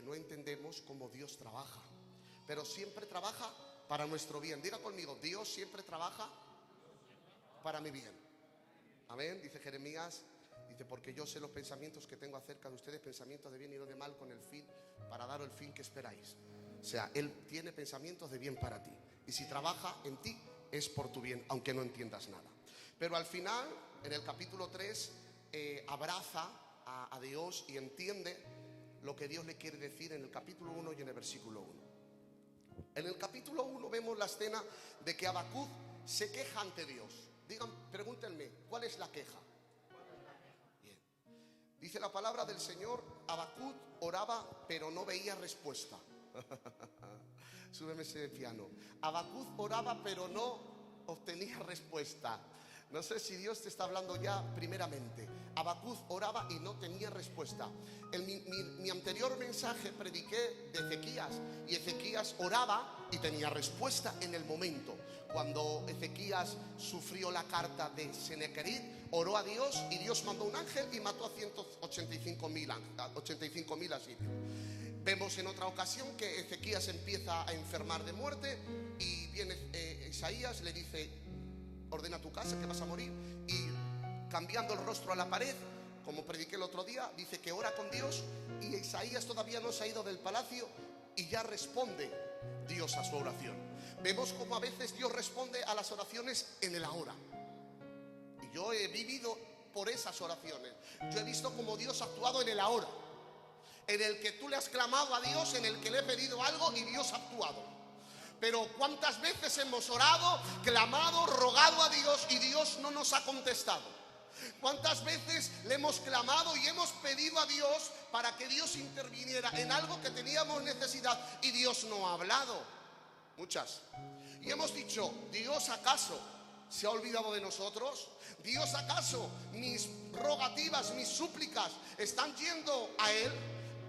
no entendemos cómo Dios trabaja, pero siempre trabaja para nuestro bien. Diga conmigo, Dios siempre trabaja para mi bien. Amén. Dice Jeremías, dice, porque yo sé los pensamientos que tengo acerca de ustedes, pensamientos de bien y no de mal, con el fin, para daros el fin que esperáis. O sea, Él tiene pensamientos de bien para ti, y si trabaja en ti es por tu bien, aunque no entiendas nada. Pero al final, en el capítulo 3, abraza a Dios y entiende lo que Dios le quiere decir en el capítulo 1 y en el versículo 1. En el capítulo 1 vemos la escena de que Habacuc se queja ante Dios. Digan, pregúntenme, ¿cuál es la queja? Bien. Dice la palabra del Señor, Habacuc oraba pero no veía respuesta. Súbeme ese piano. Habacuc oraba pero no obtenía respuesta. No sé si Dios te está hablando ya primeramente. Habacuc oraba y no tenía respuesta. En mi anterior mensaje prediqué de Ezequías, y Ezequías oraba y tenía respuesta en el momento. Cuando Ezequías sufrió la carta de Senequerib, oró a Dios y Dios mandó un ángel y mató a 185.000 asirios. Vemos en otra ocasión que Ezequías empieza a enfermar de muerte y viene Isaías, le dice, ordena tu casa que vas a morir, y cambiando el rostro a la pared, como prediqué el otro día, dice que ora con Dios, y Isaías todavía no se ha ido del palacio y ya responde Dios a su oración. Vemos como a veces Dios responde a las oraciones en el ahora, y yo he vivido por esas oraciones. Yo he visto como Dios ha actuado en el ahora, en el que tú le has clamado a Dios, en el que le he pedido algo y Dios ha actuado. Pero ¿cuántas veces hemos orado, clamado, rogado a Dios y Dios no nos ha contestado? ¿Cuántas veces le hemos clamado y hemos pedido a Dios para que Dios interviniera en algo que teníamos necesidad y Dios no ha hablado? Muchas. Y hemos dicho, ¿Dios acaso se ha olvidado de nosotros? ¿Dios acaso mis rogativas, mis súplicas están yendo a Él?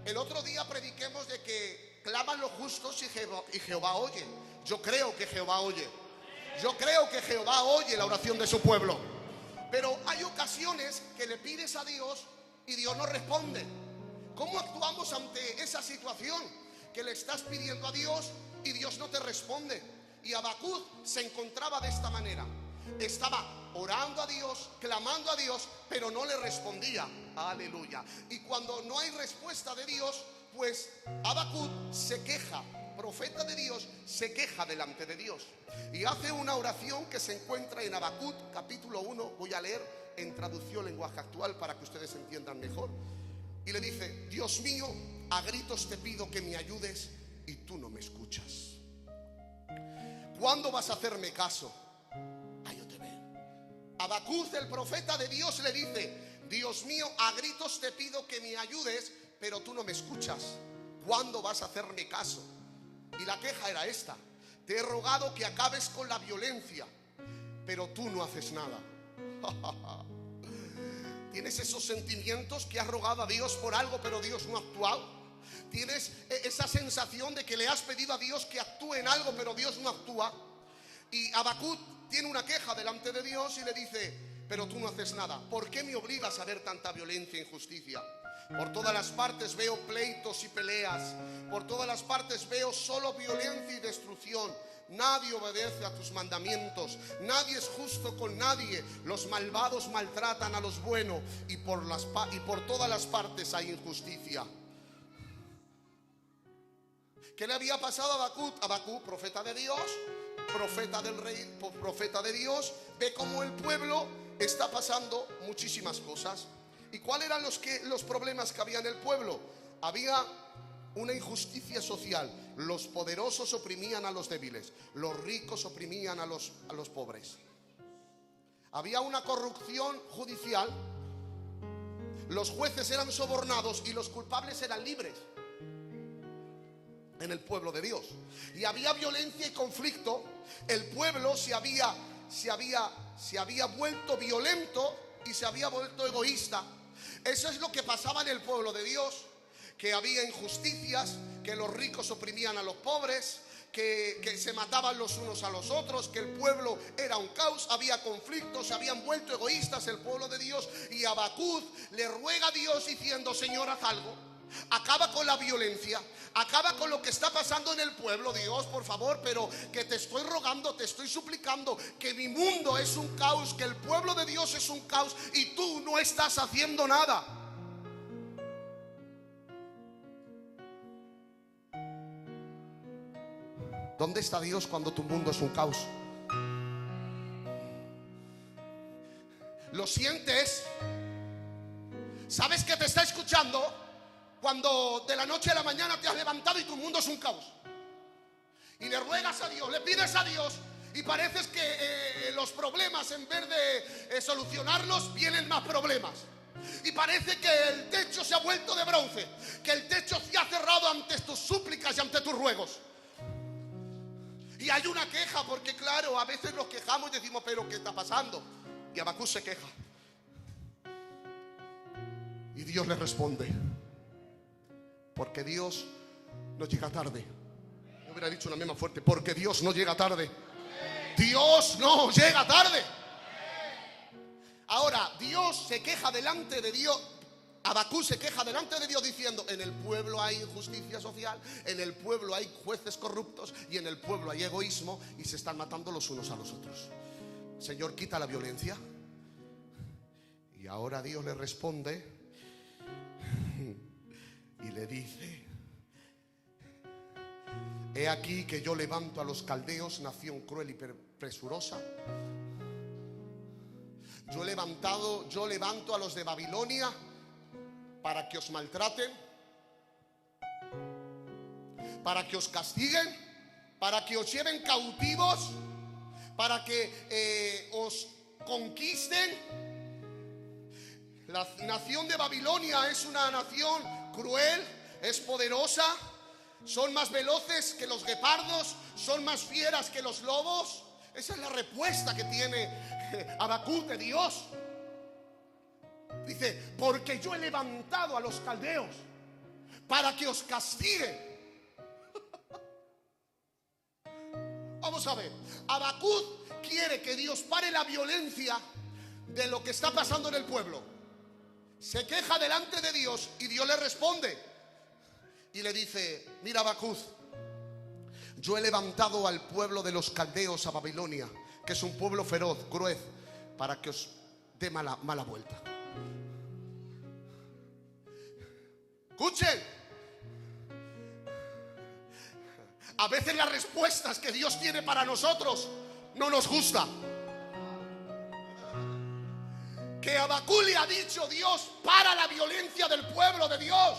El otro día prediquemos de que claman los justos y Jehová oye. Yo creo que Jehová oye. Yo creo que Jehová oye la oración de su pueblo. Pero hay ocasiones que le pides a Dios y Dios no responde. ¿Cómo actuamos ante esa situación? Que le estás pidiendo a Dios y Dios no te responde. Y Habacuc se encontraba de esta manera. Estaba orando a Dios, clamando a Dios, pero no le respondía. Aleluya. Y cuando no hay respuesta de Dios, pues Habacuc se queja. Profeta de Dios se queja delante de Dios y hace una oración que se encuentra en Habacuc capítulo 1. Voy a leer en traducción lenguaje actual para que ustedes entiendan mejor. Y le dice, Dios mío, a gritos te pido que me ayudes y tú no me escuchas. ¿Cuándo vas a hacerme caso? Yo te veo. Habacuc, el profeta de Dios, le dice, Dios mío, a gritos te pido que me ayudes, pero tú no me escuchas. ¿Cuándo vas a hacerme caso? Y la queja era esta: te he rogado que acabes con la violencia, pero tú no haces nada. ¿Tienes esos sentimientos que has rogado a Dios por algo, pero Dios no ha actuado? ¿Tienes esa sensación de que le has pedido a Dios que actúe en algo, pero Dios no actúa? Y Habacuc tiene una queja delante de Dios y le dice, pero tú no haces nada. ¿Por qué me obligas a ver tanta violencia e injusticia? Por todas las partes veo pleitos y peleas. Por todas las partes veo solo violencia y destrucción. Nadie obedece a tus mandamientos. Nadie es justo con nadie. Los malvados maltratan a los buenos. Y por todas las partes hay injusticia. ¿Qué le había pasado a Habacuc? Habacuc, profeta de Dios, profeta del rey, profeta de Dios, ve cómo el pueblo está pasando muchísimas cosas. ¿Y cuáles eran los problemas que había en el pueblo? Había una injusticia social. Los poderosos oprimían a los débiles, los ricos oprimían a los pobres. Había una corrupción judicial. Los jueces eran sobornados y los culpables eran libres en el pueblo de Dios. Y había violencia y conflicto. El pueblo se había vuelto violento y se había vuelto egoísta. Eso es lo que pasaba en el pueblo de Dios, que había injusticias, que los ricos oprimían a los pobres, que se mataban los unos a los otros, que el pueblo era un caos, había conflictos, se habían vuelto egoístas el pueblo de Dios. Y Habacuc le ruega a Dios diciendo, Señor, haz algo. acaba con la violencia, acaba con lo que está pasando en el pueblo. Dios, por favor, pero que te estoy rogando, te estoy suplicando, que mi mundo es un caos, que el pueblo de Dios es un caos y tú no estás haciendo nada. ¿Dónde está Dios cuando tu mundo es un caos? ¿Lo sientes? ¿Sabes que te está escuchando cuando de la noche a la mañana te has levantado y tu mundo es un caos? Y le ruegas a Dios, le pides a Dios, y pareces que los problemas, en vez de solucionarlos, vienen más problemas. Y parece que el techo se ha vuelto de bronce, que el techo se ha cerrado ante tus súplicas y ante tus ruegos. Y hay una queja, porque claro, a veces nos quejamos y decimos, pero ¿qué está pasando? Y Habacuc se queja. Y Dios le responde, porque Dios no llega tarde. Yo hubiera dicho una misma fuerte, porque Dios no llega tarde. Dios no llega tarde. Ahora, Dios se queja delante de Dios. Habacuc se queja delante de Dios diciendo, en el pueblo hay injusticia social, en el pueblo hay jueces corruptos y en el pueblo hay egoísmo y se están matando los unos a los otros. Señor, quita la violencia. Y ahora Dios le responde y le dice, he aquí que yo levanto a los caldeos, nación cruel y presurosa. Yo levanto a los de Babilonia para que os maltraten, para que os castiguen, para que os lleven cautivos, para que os conquisten. La nación de Babilonia es una nación cruel, es poderosa, son más veloces que los guepardos, son más fieras que los lobos. Esa es la respuesta que tiene Habacuc de Dios. Dice, porque yo he levantado a los caldeos para que os castiguen. Vamos a ver, Habacuc quiere que Dios pare la violencia de lo que está pasando en el pueblo. Se queja delante de Dios y Dios le responde y le dice, mira Habacuc, yo he levantado al pueblo de los caldeos a Babilonia, que es un pueblo feroz, cruel, para que os dé mala vuelta. Escuchen, a veces las respuestas que Dios tiene para nosotros no nos gustan. Que Habacuc le ha dicho, Dios, para la violencia del pueblo de Dios.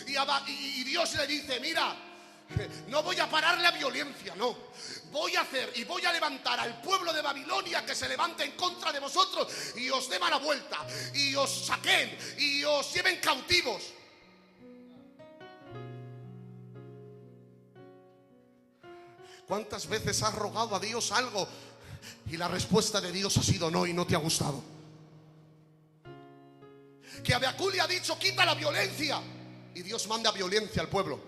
Y Dios le dice, mira, no voy a parar la violencia, no. Voy a hacer y voy a levantar al pueblo de Babilonia que se levante en contra de vosotros y os dé mala vuelta, y os saquen y os lleven cautivos. ¿Cuántas veces has rogado a Dios algo y la respuesta de Dios ha sido no y no te ha gustado? Que Habacuc le ha dicho, quita la violencia, y Dios manda violencia al pueblo.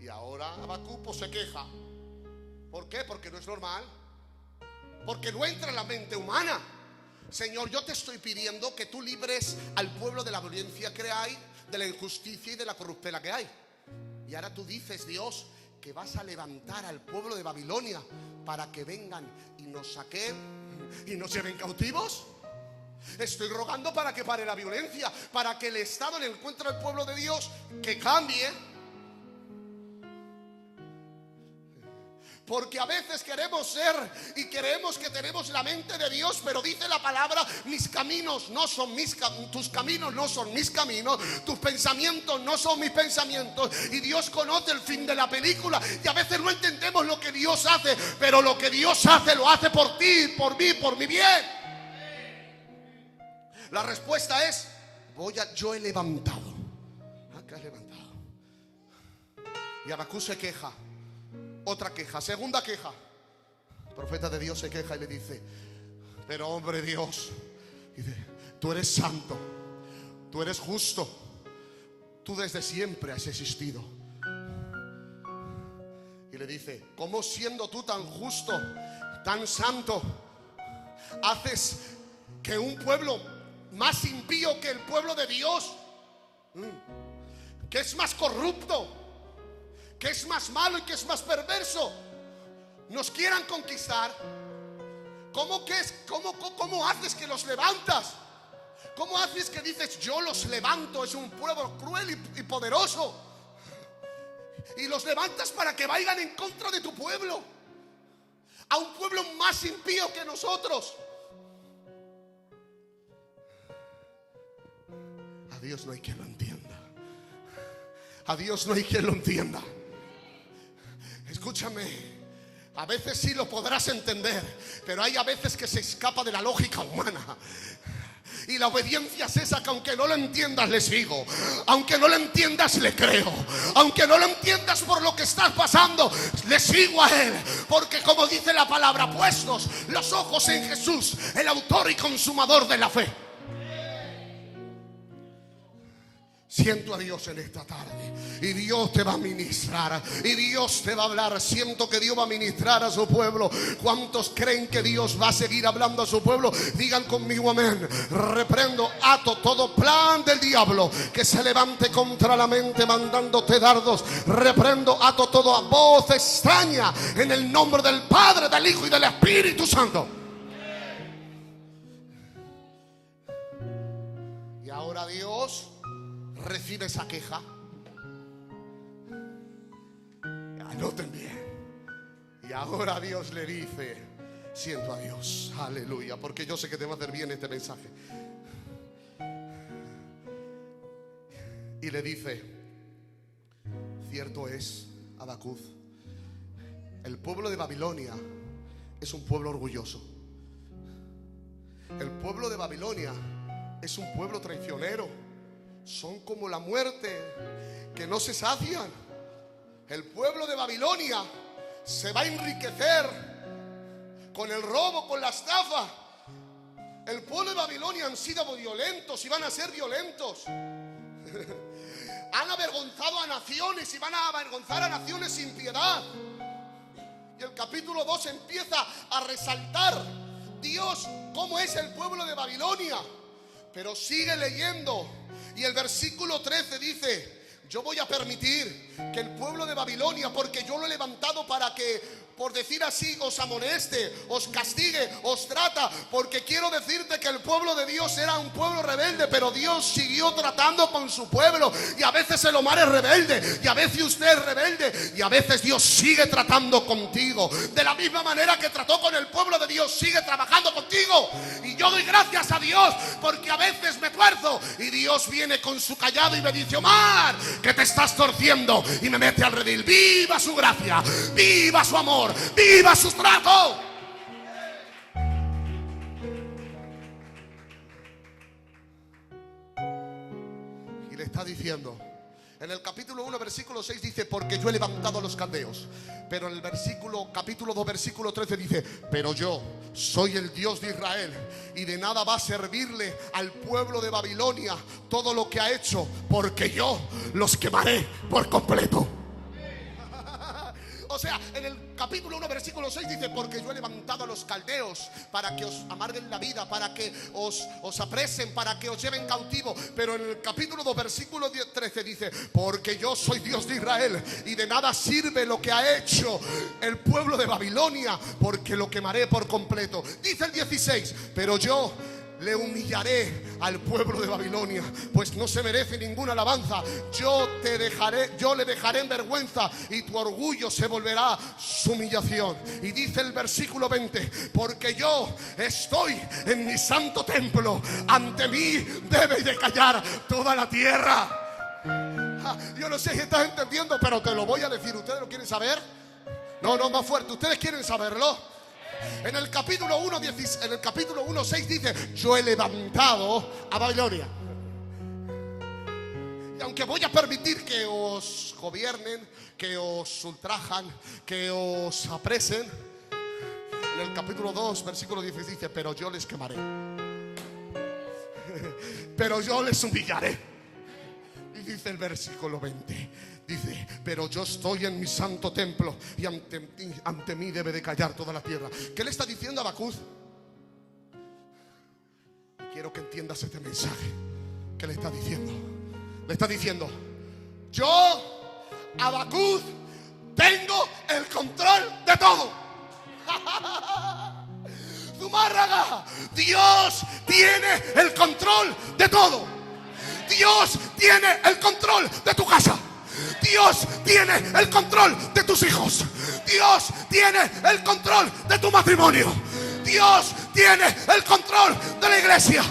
Y ahora Habacuc pues se queja. ¿Por qué? Porque no es normal, porque no entra en la mente humana. Señor, yo te estoy pidiendo que tú libres al pueblo de la violencia que hay, de la injusticia y de la corruptela que hay. Y ahora tú dices, Dios, que vas a levantar al pueblo de Babilonia para que vengan y nos saquen y nos lleven cautivos. Estoy rogando para que pare la violencia, para que el Estado le encuentre al pueblo de Dios, que cambie. Porque a veces queremos ser y creemos que tenemos la mente de Dios, pero dice la palabra, mis caminos no son tus caminos no son mis caminos, tus pensamientos no son mis pensamientos. Y Dios conoce el fin de la película. Y a veces no entendemos lo que Dios hace, pero lo que Dios hace lo hace por ti, por mí, por mi bien. La respuesta es, yo he levantado. ¿Qué has levantado? Y Habacuc se queja. Otra queja, segunda queja. El profeta de Dios se queja y le dice, pero hombre Dios, dice, tú eres santo, tú eres justo, tú desde siempre has existido. Y le dice, ¿cómo siendo tú tan justo, tan santo, haces que un pueblo más impío que el pueblo de Dios, que es más corrupto, que es más malo y que es más perverso, nos quieran conquistar. ¿Cómo haces que los levantas? ¿Cómo haces que dices yo los levanto? Es un pueblo cruel y poderoso, y los levantas para que vayan en contra de tu pueblo, a un pueblo más impío que nosotros. A Dios no hay quien lo entienda. A Dios no hay quien lo entienda. Escúchame, a veces sí lo podrás entender, pero hay a veces que se escapa de la lógica humana. Y la obediencia es esa, que aunque no lo entiendas le sigo, aunque no lo entiendas le creo, aunque no lo entiendas por lo que estás pasando, le sigo a Él. Porque como dice la palabra, puestos los ojos en Jesús, el autor y consumador de la fe. Siento a Dios en esta tarde, y Dios te va a ministrar, y Dios te va a hablar. Siento que Dios va a ministrar a su pueblo. ¿Cuántos creen que Dios va a seguir hablando a su pueblo? Digan conmigo amén. Reprendo, ato todo plan del diablo que se levante contra la mente mandándote dardos. Reprendo, ato toda voz extraña en el nombre del Padre, del Hijo y del Espíritu Santo. Y ahora Dios recibe esa queja. Anoten bien. Y ahora Dios le dice, siento a Dios, aleluya, porque yo sé que te va a hacer bien este mensaje. Y le dice, cierto es, Habacuc, el pueblo de Babilonia es un pueblo orgulloso. El pueblo de Babilonia es un pueblo traicionero. Son como la muerte, que no se sacian. El pueblo de Babilonia se va a enriquecer con el robo, con la estafa. El pueblo de Babilonia han sido violentos y van a ser violentos. Han avergonzado a naciones y van a avergonzar a naciones sin piedad. Y el capítulo 2 empieza a resaltar Dios cómo es el pueblo de Babilonia. Pero sigue leyendo. Y el versículo 13 dice, yo voy a permitir que el pueblo de Babilonia, porque yo lo he levantado para que, por decir así, os amoneste, os castigue, os trata. Porque quiero decirte que el pueblo de Dios era un pueblo rebelde, pero Dios siguió tratando con su pueblo. Y a veces el Omar es rebelde, y a veces usted es rebelde, y a veces Dios sigue tratando contigo. De la misma manera que trató con el pueblo de Dios, sigue trabajando contigo. Y yo doy gracias a Dios, porque a veces me tuerzo y Dios viene con su callado y me dice, Omar, que te estás torciendo, y me mete al redil. Viva su gracia, viva su amor, viva su trato. Y le está diciendo, en el capítulo 1 versículo 6 dice, porque yo he levantado a los caldeos. Pero en el capítulo 2 versículo 13 dice, pero yo soy el Dios de Israel, y de nada va a servirle al pueblo de Babilonia todo lo que ha hecho, porque yo los quemaré por completo. O sea, en el capítulo 1 versículo 6 dice, porque yo he levantado a los caldeos para que os amarguen la vida, para que os apresen, para que os lleven cautivo. Pero en el capítulo 2 versículo 13 dice, porque yo soy Dios de Israel, y de nada sirve lo que ha hecho el pueblo de Babilonia, porque lo quemaré por completo. Dice el 16, pero yo le humillaré al pueblo de Babilonia, pues no se merece ninguna alabanza. Yo le dejaré en vergüenza, y tu orgullo se volverá su humillación. Y dice el versículo 20, porque yo estoy en mi santo templo, ante mí debe de callar toda la tierra. Yo no sé si estás entendiendo, pero te lo voy a decir. ¿Ustedes lo quieren saber? No, más fuerte. ¿Ustedes quieren saberlo? En el capítulo 1:6 dice, yo he levantado a Babilonia. Y aunque voy a permitir que os gobiernen, que os ultrajan, que os apresen, en el capítulo 2 versículo 10 dice, pero yo les quemaré, pero yo les humillaré. Y dice el versículo 20, dice, pero yo estoy en mi santo templo, y ante mí debe de callar toda la tierra. ¿Qué le está diciendo a Habacuc? quiero que entiendas este mensaje que le está diciendo. Le está diciendo: yo, Habacuc, tengo el control de todo. Zumárraga, Dios tiene el control de todo. Dios tiene el control de tu casa. Dios tiene el control de tus hijos. Dios tiene el control de tu matrimonio. Dios tiene el control de la iglesia.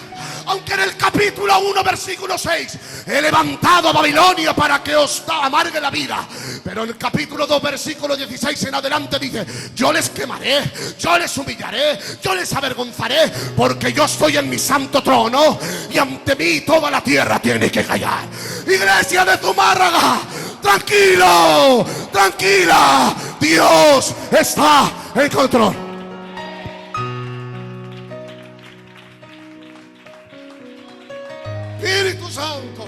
Aunque en el capítulo 1, versículo 6, he levantado a Babilonia para que os amargue la vida, pero en el capítulo 2, versículo 16 en adelante dice: yo les quemaré, yo les humillaré, yo les avergonzaré, porque yo estoy en mi santo trono y ante mí toda la tierra tiene que callar. Iglesia de Zumárraga, tranquilo, tranquila, Dios está en control. Espíritu Santo,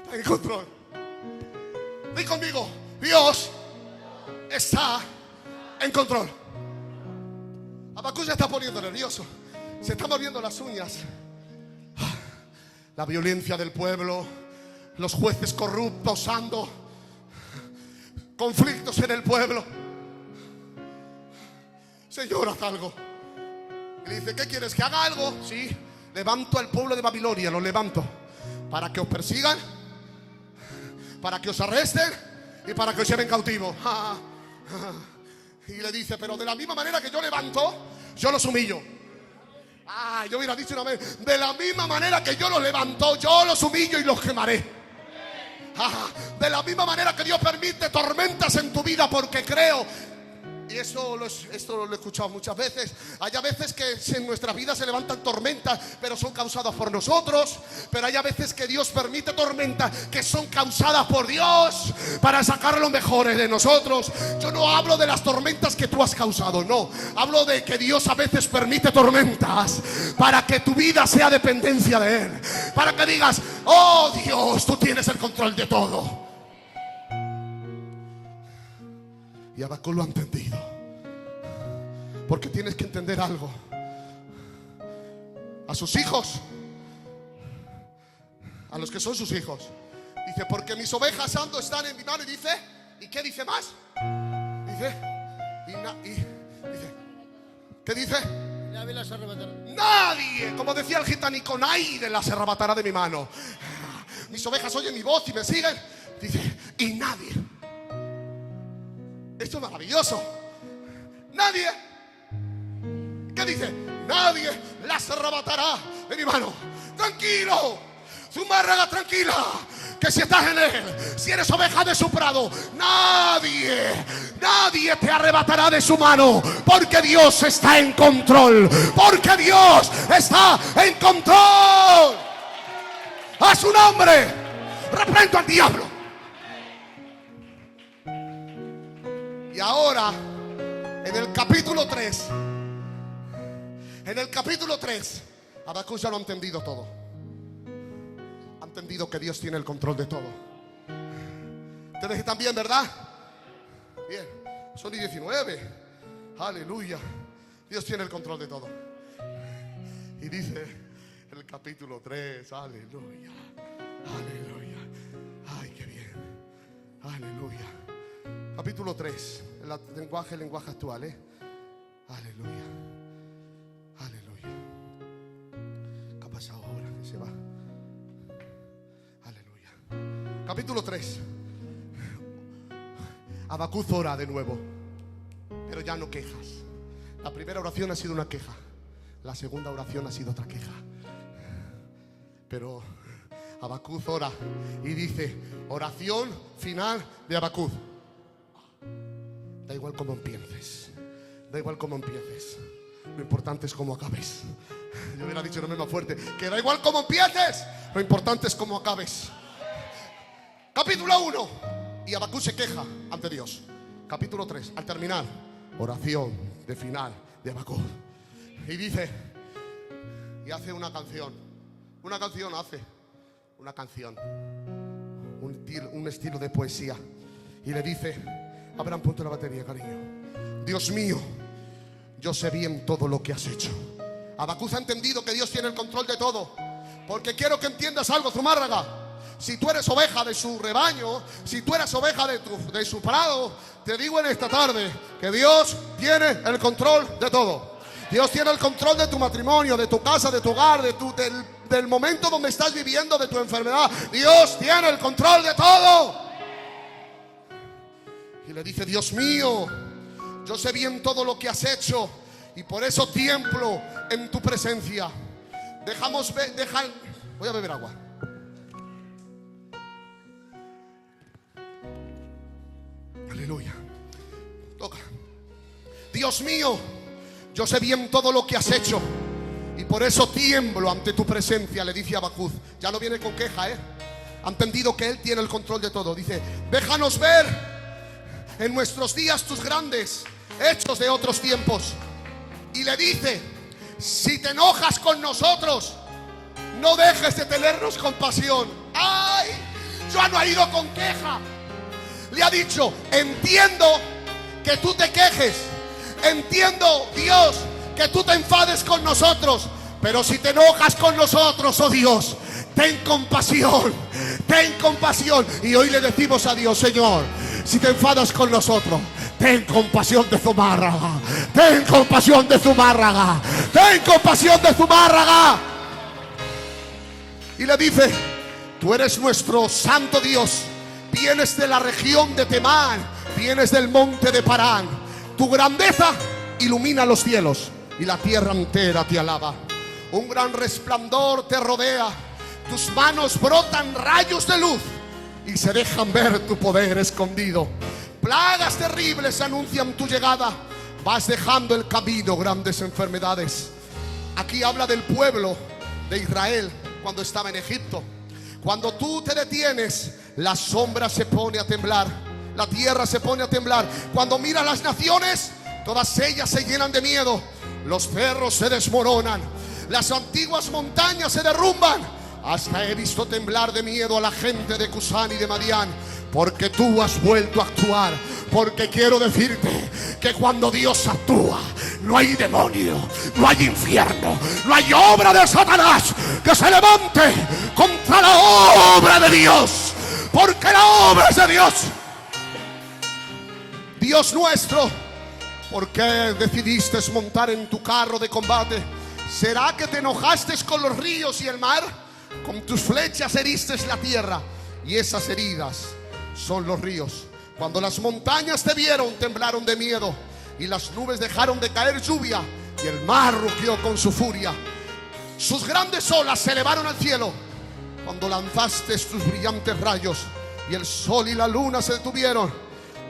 está en control. Di conmigo: Dios está en control. Habacuc se está poniendo nervioso, se está moviendo las uñas. La violencia del pueblo, los jueces corruptos, conflictos en el pueblo. Señor, haz algo. Y le dice: ¿qué quieres? ¿Que haga algo? Sí, levanto al pueblo de Babilonia, lo levanto para que os persigan, para que os arresten y para que os lleven cautivo. Y le dice: pero de la misma manera que yo levanto, yo los humillo. Yo hubiera dicho una vez: de la misma manera que yo los levanto, yo los humillo y los quemaré. De la misma manera que Dios permite tormentas en tu vida, porque creo. Y esto lo he escuchado muchas veces. Hay veces que en nuestra vida se levantan tormentas, pero son causadas por nosotros. Pero hay veces que Dios permite tormentas que son causadas por Dios para sacar lo mejor de nosotros. Yo no hablo de las tormentas que tú has causado, no. Hablo de que Dios a veces permite tormentas para que tu vida sea dependencia de Él. Para que digas: oh Dios, tú tienes el control de todo. Y Habacuc lo ha entendido. Porque tienes que entender algo. A sus hijos, a los que son sus hijos, dice: porque mis ovejas están en mi mano. Y dice: ¿y qué dice más? Dice, ¿qué dice? Nadie las arrebatará. Nadie, como decía el gitanico, nadie las arrebatará de mi mano. Mis ovejas oyen mi voz y me siguen. Dice: y nadie. Esto es maravilloso. Nadie. ¿Qué dice? Nadie las arrebatará de mi mano. Tranquilo, Zumárraga, tranquila, que si estás en Él, si eres oveja de su prado, nadie te arrebatará de su mano, porque Dios está en control. Porque Dios está en control. A su nombre reprendo al diablo. Y ahora, en el capítulo 3, Habacuc ya lo ha entendido todo. Ha entendido que Dios tiene el control de todo. Ustedes están bien, ¿verdad? Bien, son 19. Aleluya. Dios tiene el control de todo. Y dice el capítulo 3, aleluya, aleluya. Ay, qué bien. Aleluya. Capítulo 3, lenguaje actual, Aleluya. Aleluya. ¿Qué ha pasado ahora? Que se va. Aleluya. Capítulo 3. Habacuc ora de nuevo, pero ya no quejas. La primera oración ha sido una queja. La segunda oración ha sido otra queja. Pero Habacuc ora y dice: oración final de Habacuc. Da igual cómo empieces, da igual cómo empieces, lo importante es cómo acabes. Yo hubiera dicho no más fuerte, que da igual cómo empieces, lo importante es cómo acabes. Capítulo 1, y Habacuc se queja ante Dios. Capítulo 3, al terminar, oración de final de Habacuc. Y dice, y hace una canción, un estilo de poesía. Y le dice: Abraham, ponte la batería, cariño. Dios mío, yo sé bien todo lo que has hecho. Habacuc ha entendido que Dios tiene el control de todo. Porque quiero que entiendas algo, Zumárraga. Si tú eres oveja de su rebaño, si tú eres oveja de su prado, te digo en esta tarde que Dios tiene el control de todo. Dios tiene el control de tu matrimonio, de tu casa, de tu hogar, del momento donde estás viviendo, de tu enfermedad. Dios tiene el control de todo. Y le dice: Dios mío, yo sé bien todo lo que has hecho y por eso tiemblo en tu presencia. Voy a beber agua. Aleluya. Toca. Dios mío, yo sé bien todo lo que has hecho y por eso tiemblo ante tu presencia, le dice Habacuc. Ya no viene con queja, ha entendido que Él tiene el control de todo. Dice: déjanos ver en nuestros días tus grandes hechos de otros tiempos. Y le dice: si te enojas con nosotros, no dejes de tenernos compasión. ¡Ay! Ya no ha ido con queja. Le ha dicho: entiendo que tú te quejes, entiendo, Dios, que tú te enfades con nosotros, pero si te enojas con nosotros, oh Dios, ten compasión, ten compasión. Y hoy le decimos a Dios: Señor, si te enfadas con nosotros, ten compasión de Zumárraga, ten compasión de Zumárraga, ten compasión de Zumárraga. Y le dice: tú eres nuestro santo Dios, vienes de la región de Temán, vienes del monte de Parán. Tu grandeza ilumina los cielos y la tierra entera te alaba. Un gran resplandor te rodea, tus manos brotan rayos de luz y se dejan ver tu poder escondido. Plagas terribles anuncian tu llegada, vas dejando el camino grandes enfermedades. Aquí habla del pueblo de Israel cuando estaba en Egipto. Cuando tú te detienes, la sombra se pone a temblar, la tierra se pone a temblar. Cuando miras las naciones, todas ellas se llenan de miedo. Los cerros se desmoronan, las antiguas montañas se derrumban. Hasta he visto temblar de miedo a la gente de Cusán y de Madián, porque tú has vuelto a actuar. Porque quiero decirte que cuando Dios actúa, no hay demonio, no hay infierno, no hay obra de Satanás que se levante contra la obra de Dios, porque la obra es de Dios. Dios nuestro, ¿por qué decidiste montar en tu carro de combate? ¿Será que te enojaste con los ríos y el mar? Con tus flechas heriste la tierra, y esas heridas son los ríos. Cuando las montañas te vieron, temblaron de miedo, y las nubes dejaron de caer lluvia, y el mar rugió con su furia. Sus grandes olas se elevaron al cielo cuando lanzaste tus brillantes rayos, y el sol y la luna se detuvieron.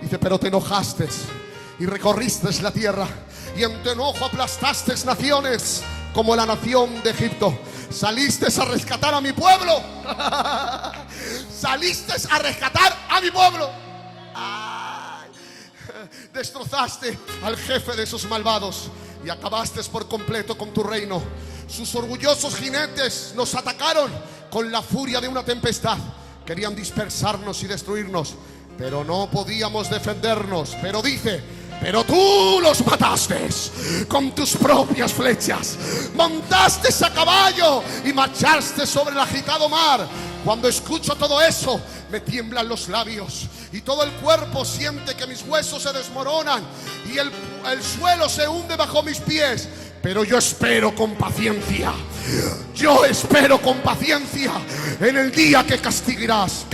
Dice: pero te enojaste y recorriste la tierra, y en tu enojo aplastaste naciones como la nación de Egipto. Saliste a rescatar a mi pueblo. Saliste a rescatar a mi pueblo. ¡Ay! Destrozaste al jefe de esos malvados y acabaste por completo con tu reino. Sus orgullosos jinetes nos atacaron con la furia de una tempestad. Querían dispersarnos y destruirnos, pero no podíamos defendernos. Pero dice: pero tú los mataste con tus propias flechas. Montaste a caballo y marchaste sobre el agitado mar. Cuando escucho todo eso, me tiemblan los labios y todo el cuerpo siente que mis huesos se desmoronan y el suelo se hunde bajo mis pies. Pero yo espero con paciencia. Yo espero con paciencia en el día que castigarás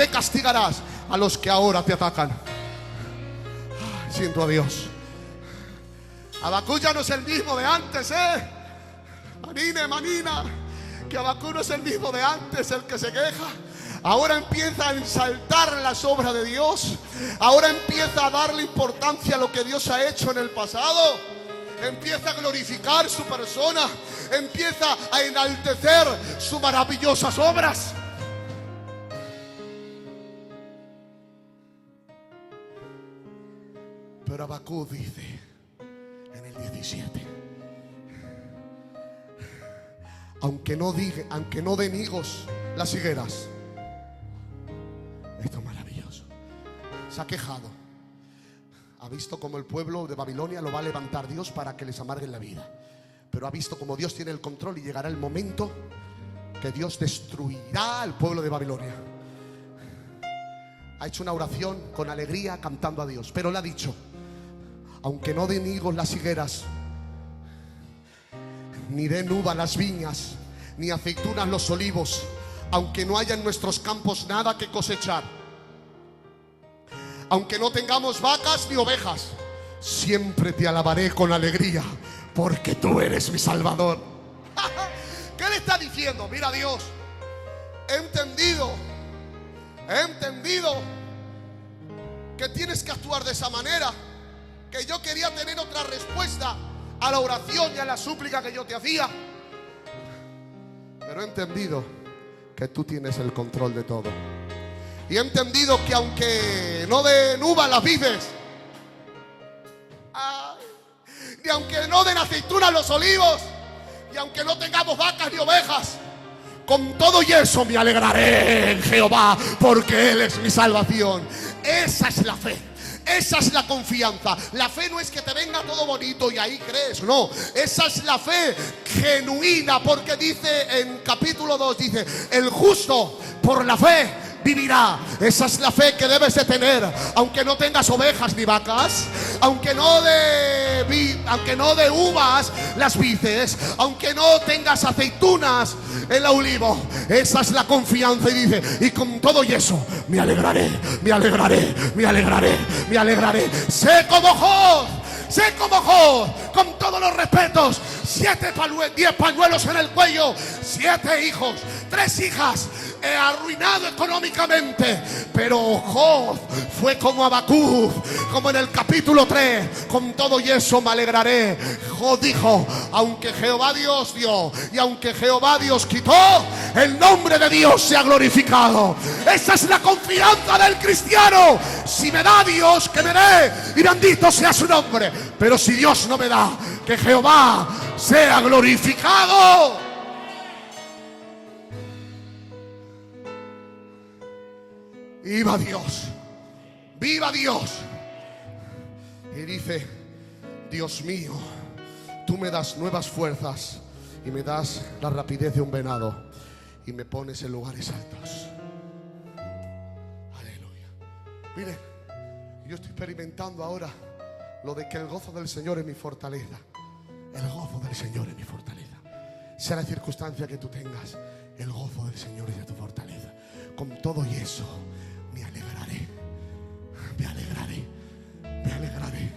a los que ahora te atacan. Ay, siento a Dios. Habacuc ya no es el mismo de antes, Manina, que Habacuc no es el mismo de antes, el que se queja. Ahora empieza a ensaltar las obras de Dios. Ahora empieza a darle importancia a lo que Dios ha hecho en el pasado. Empieza a glorificar su persona. Empieza a enaltecer sus maravillosas obras. Pero Habacuc dice en el 17: aunque no den higos las higueras. Esto es maravilloso. Se ha quejado. visto cómo el pueblo de Babilonia lo va a levantar Dios para que les amarguen la vida. Pero ha visto cómo Dios tiene el control y llegará el momento que Dios destruirá al pueblo de Babilonia. Ha hecho una oración con alegría cantando a Dios, pero le ha dicho: aunque no den higos las higueras, ni den uva las viñas, ni aceitunas los olivos, aunque no haya en nuestros campos nada que cosechar, aunque no tengamos vacas ni ovejas, siempre te alabaré con alegría, porque tú eres mi Salvador. ¿Qué le está diciendo? Mira, Dios, he entendido que tienes que actuar de esa manera, que yo quería tener otra respuesta a la oración y a la súplica que yo te hacía, pero he entendido que tú tienes el control de todo. Y he entendido que aunque no den uva las vides, y aunque no den aceitunas los olivos, y aunque no tengamos vacas ni ovejas, con todo y eso me alegraré en Jehová, porque Él es mi salvación. Esa es la fe. Esa es la confianza. La fe no es que te venga todo bonito y ahí crees, no. Esa es la fe genuina, porque dice en capítulo 2, dice: el justo por la fe vivirá. Esa es la fe que debes de tener, aunque no tengas ovejas ni vacas, aunque no de uvas las vides, aunque no tengas aceitunas el olivo. Esa es la confianza. Y dice: y con todo y eso me alegraré, me alegraré, me alegraré, me alegraré. Sé como Job, con todos los respetos. 10 pañuelos en el cuello, 7 hijos, 3 hijas, arruinado económicamente. Pero Job fue como Habacuc, como en el capítulo 3: con todo y eso me alegraré. Job dijo: aunque Jehová Dios dio y aunque Jehová Dios quitó, el nombre de Dios se ha glorificado. Esa es la confianza del cristiano. Si me da Dios, que me dé, y bendito sea su nombre. Pero si Dios no me da, que Jehová sea glorificado. Viva Dios, viva Dios. Y dice: Dios mío, tú me das nuevas fuerzas y me das la rapidez de un venado y me pones en lugares altos. Aleluya. Miren, yo estoy experimentando ahora lo de que el gozo del Señor es mi fortaleza. El gozo del Señor es mi fortaleza. Sea la circunstancia que tú tengas, el gozo del Señor es de tu fortaleza. Con todo y eso me alegraré, me alegraré, me alegraré.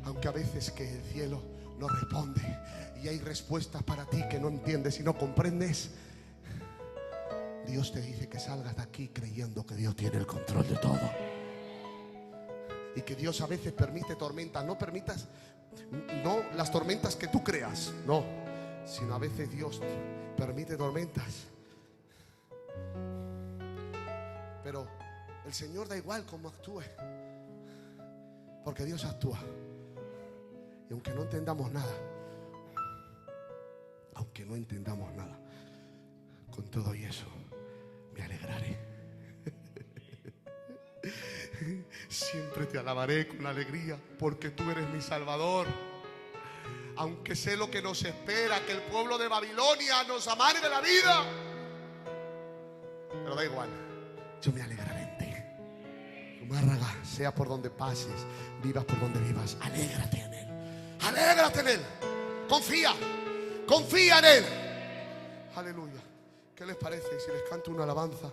Aunque a veces que el cielo no responde y hay respuestas para ti que no entiendes y no comprendes, Dios te dice que salgas de aquí creyendo que Dios tiene el control de todo. Y que Dios a veces permite tormentas. No permitas, no las tormentas que tú creas, no, sino a veces Dios permite tormentas. Pero el Señor da igual cómo actúe, porque Dios actúa. Y aunque no entendamos nada, con todo y eso me alegraré. Siempre te alabaré con alegría, porque tú eres mi Salvador. Aunque sé lo que nos espera, que el pueblo de Babilonia nos amargue la vida, pero da igual, yo me alegraré en ti. Zumárraga, sea por donde pases, vivas por donde vivas, alégrate en Él. Alégrate en Él. Confía en Él. Aleluya. ¿Qué les parece si les canto una alabanza?